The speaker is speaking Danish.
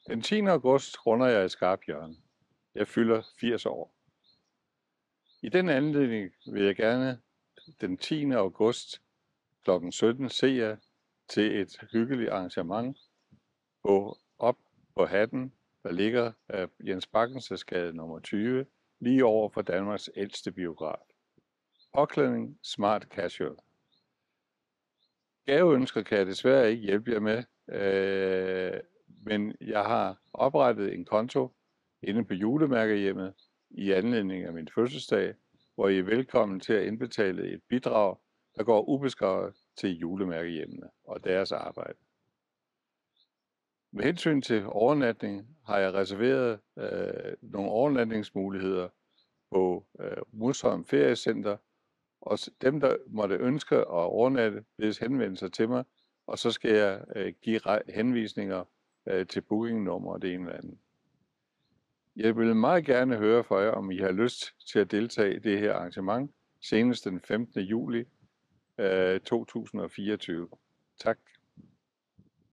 Den 10. august runder jeg et skarpt hjørne. Jeg fylder 80 år. I den anledning vil jeg gerne den 10. august kl. 17 se jer til et hyggeligt arrangement op på Hatten, der ligger af Jens Bakkensgade nummer 20, lige over for Danmarks ældste biograf. Påklædning smart casual. Gaveønsker kan jeg desværre ikke hjælpe jer med, men jeg har oprettet en konto inde på Julemærkehjemmet i anledning af min fødselsdag, hvor I er velkommen til at indbetale et bidrag, der går ubeskrevet til Julemærkehjemmene og deres arbejde. Med hensyn til overnatning har jeg reserveret nogle overnatningsmuligheder på Musholm Feriecenter, og dem, der måtte ønske at overnatte, bedes henvende sig til mig, og så skal jeg give henvisninger til bookingnummer og det ene eller andet. Jeg vil meget gerne høre fra jer, om I har lyst til at deltage i det her arrangement senest den 15. juli 2024. Tak.